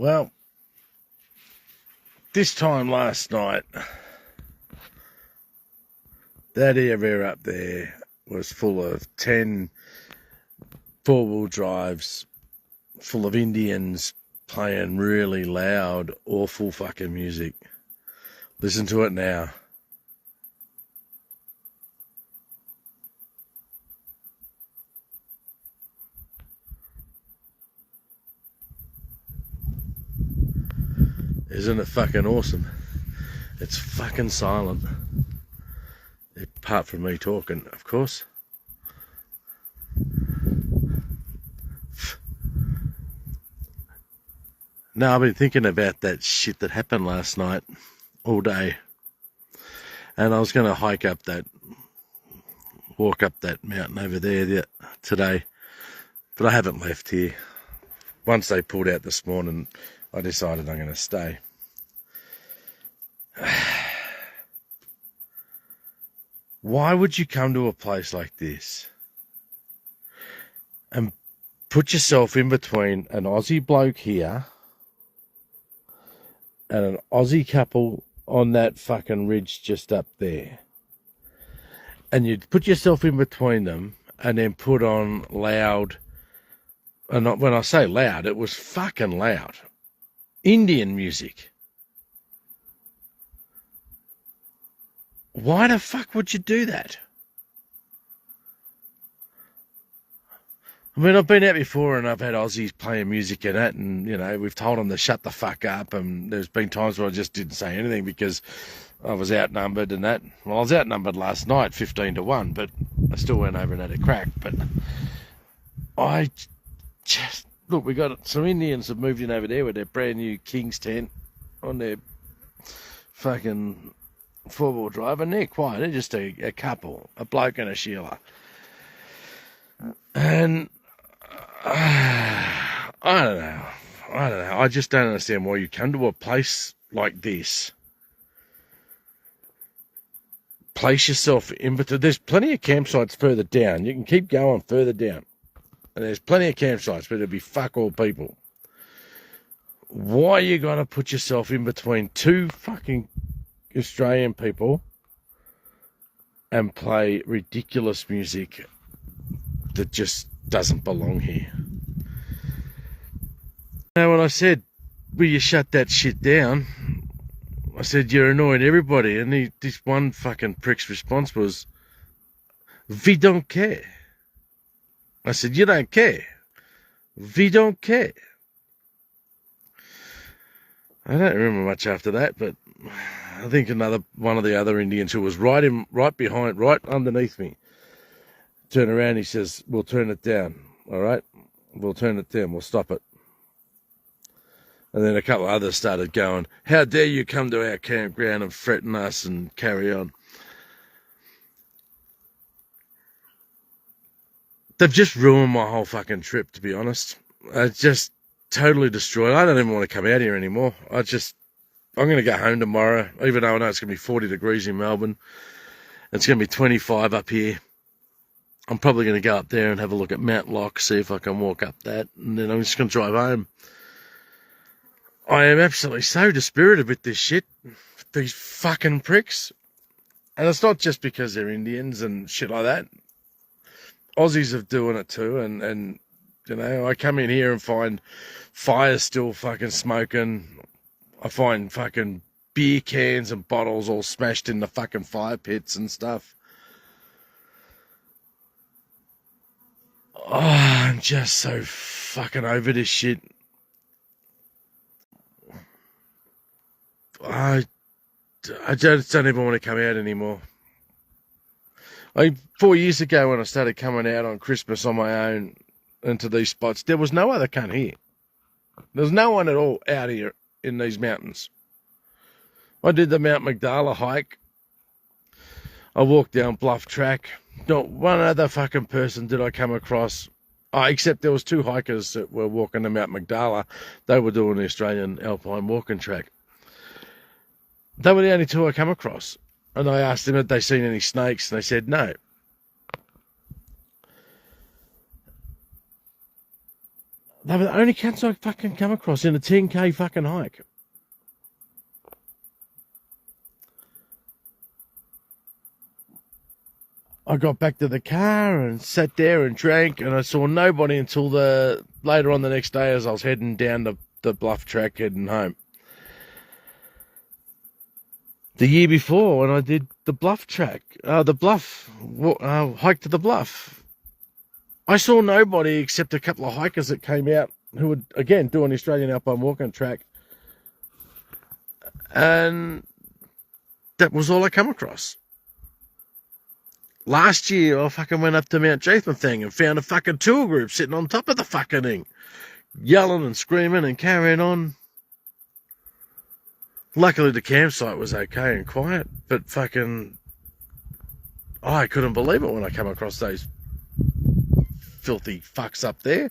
Well, this time last night, that area up there was full of 10 four-wheel drives, full of Indians playing really loud, awful fucking music. Listen to it now. Isn't it fucking awesome? It's fucking silent. Apart from me talking, of course. Now, I've been thinking about that shit that happened last night all day. And I was going to walk up that mountain over there today. But I haven't left here. Once they pulled out this morning, I decided I'm going to stay. Why would you come to a place like this and put yourself in between an Aussie bloke here and an Aussie couple on that fucking ridge just up there? And you'd put yourself in between them and then put on loud, and when I say loud, it was fucking loud, Indian music. Why the fuck would you do that? I mean, I've been out before and I've had Aussies playing music in it, and, you know, we've told them to shut the fuck up, and there's been times where I just didn't say anything because I was outnumbered and that. Well, I was outnumbered last night, 15-1, but I still went over and had a crack. But I just, look, we got some Indians have moved in over there with their brand new King's tent on their fucking four-wheel drive, and they're quiet. They're just a couple, a bloke and a Sheila. And I don't know. I just don't understand why you come to a place like this. Place yourself in between. There's plenty of campsites further down. You can keep going further down. And there's plenty of campsites, but there'll be fuck all people. Why are you going to put yourself in between two fucking Australian people and play ridiculous music that just doesn't belong here? Now, when I said, will you shut that shit down? I said, you're annoying everybody. And this one fucking prick's response was, we don't care. I said, you don't care. We don't care. I don't remember much after that, but I think one of the other Indians who was right underneath me, turned around, he says, we'll turn it down, all right? We'll turn it down, we'll stop it. And then a couple of others started going, how dare you come to our campground and threaten us and carry on. They've just ruined my whole fucking trip, to be honest. It's just totally destroyed. I don't even want to come out here anymore. I'm going to go home tomorrow, even though I know it's going to be 40 degrees in Melbourne. It's going to be 25 up here. I'm probably going to go up there and have a look at Mount Locke, see if I can walk up that, and then I'm just going to drive home. I am absolutely so dispirited with this shit, these fucking pricks. And it's not just because they're Indians and shit like that. Aussies are doing it too, and you know, I come in here and find fires still fucking smoking. I find fucking beer cans and bottles all smashed in the fucking fire pits and stuff. Oh, I'm just so fucking over this shit. I just don't even want to come out anymore. 4 years ago when I started coming out on Christmas on my own into these spots, there was no other cunt here. There's no one at all out here in these mountains. I did the Mount Magdala hike. I walked down Bluff Track. Not one other fucking person did I come across, except there was two hikers that were walking to Mount Magdala. They were doing the Australian Alpine walking track. They were the only two I come across. And I asked them if they'd seen any snakes, and they said no. They were the only cats I fucking come across in a 10K fucking hike. I got back to the car and sat there and drank, and I saw nobody until later on the next day as I was heading down the bluff track heading home. The year before, when I did the bluff track, hike to the bluff, I saw nobody except a couple of hikers that came out who would, again, do an Australian Alpine walking track. And that was all I come across. Last year, I fucking went up to Mount Jatham thing and found a fucking tour group sitting on top of the fucking thing, yelling and screaming and carrying on. Luckily, the campsite was okay and quiet, but fucking, I couldn't believe it when I come across those filthy fucks up there.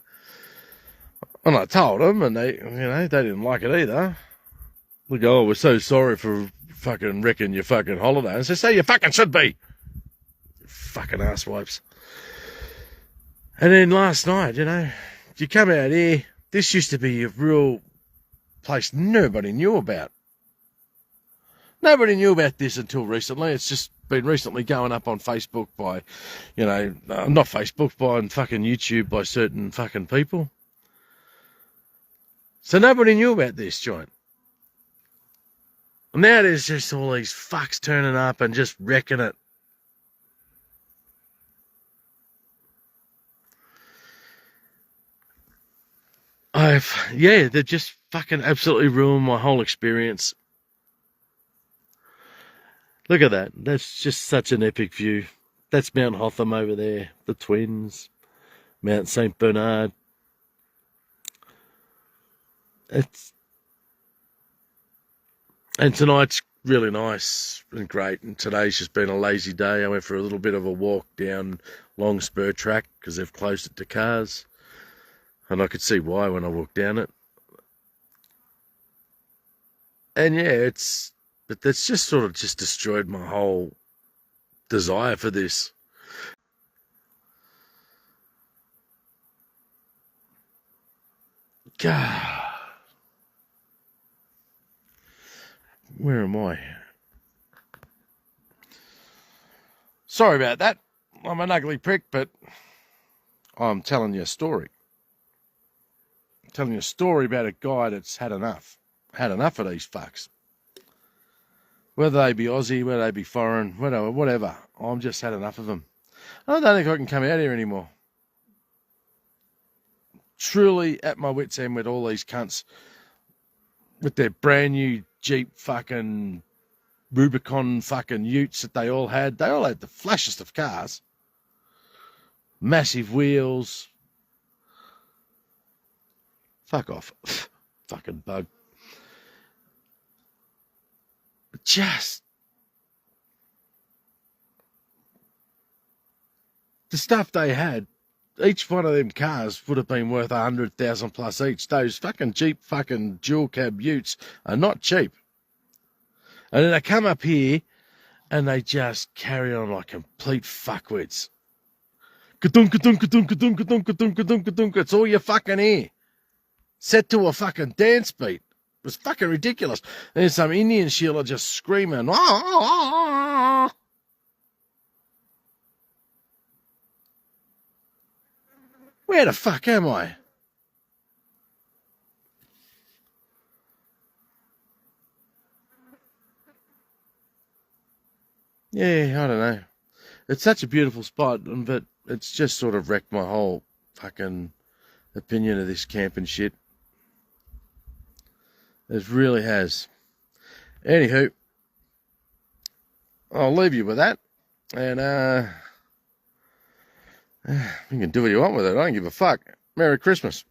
And I told them, and they didn't like it either. They go, "Oh, we're so sorry for fucking wrecking your fucking holiday." And I said, "So you fucking should be. Fucking asswipes." And then last night, you come out here, this used to be a real place nobody knew about. Nobody knew about this until recently. It's just been recently going up on Facebook by, not Facebook, by fucking YouTube by certain fucking people. So nobody knew about this joint. And now there's just all these fucks turning up and just wrecking it. They've just fucking absolutely ruined my whole experience. Look at that. That's just such an epic view. That's Mount Hotham over there, the Twins, Mount St. Bernard. And tonight's really nice and great. And today's just been a lazy day. I went for a little bit of a walk down Long Spur track because they've closed it to cars. And I could see why when I walked down it. And yeah, but that's just sort of just destroyed my whole desire for this. God. Where am I? Sorry about that. I'm an ugly prick, but I'm telling you a story. I'm telling you a story about a guy that's had enough of these fucks. Whether they be Aussie, whether they be foreign, whatever. I'm just had enough of them. I don't think I can come out here anymore. Truly at my wit's end with all these cunts with their brand new Jeep fucking Rubicon fucking utes that they all had. They all had the flashiest of cars. Massive wheels. Fuck off. Fucking bug. Just the stuff they had, each one of them cars would have been worth 100,000 plus each. Those fucking Jeep fucking dual cab utes are not cheap. And then they come up here and they just carry on like complete fuckwits. Ka-dunk, ka-dunk, ka-dunk, ka-dunk, ka-dunk, ka-dunk, ka-dunk, ka-dunk. It's all you fucking hear. Set to a fucking dance beat. It was fucking ridiculous. And there's some Indian sheila just screaming. Ah. Where the fuck am I? Yeah, I don't know. It's such a beautiful spot, but it's just sort of wrecked my whole fucking opinion of this camp and shit. It really has. Anywho, I'll leave you with that. And you can do what you want with it. I don't give a fuck. Merry Christmas.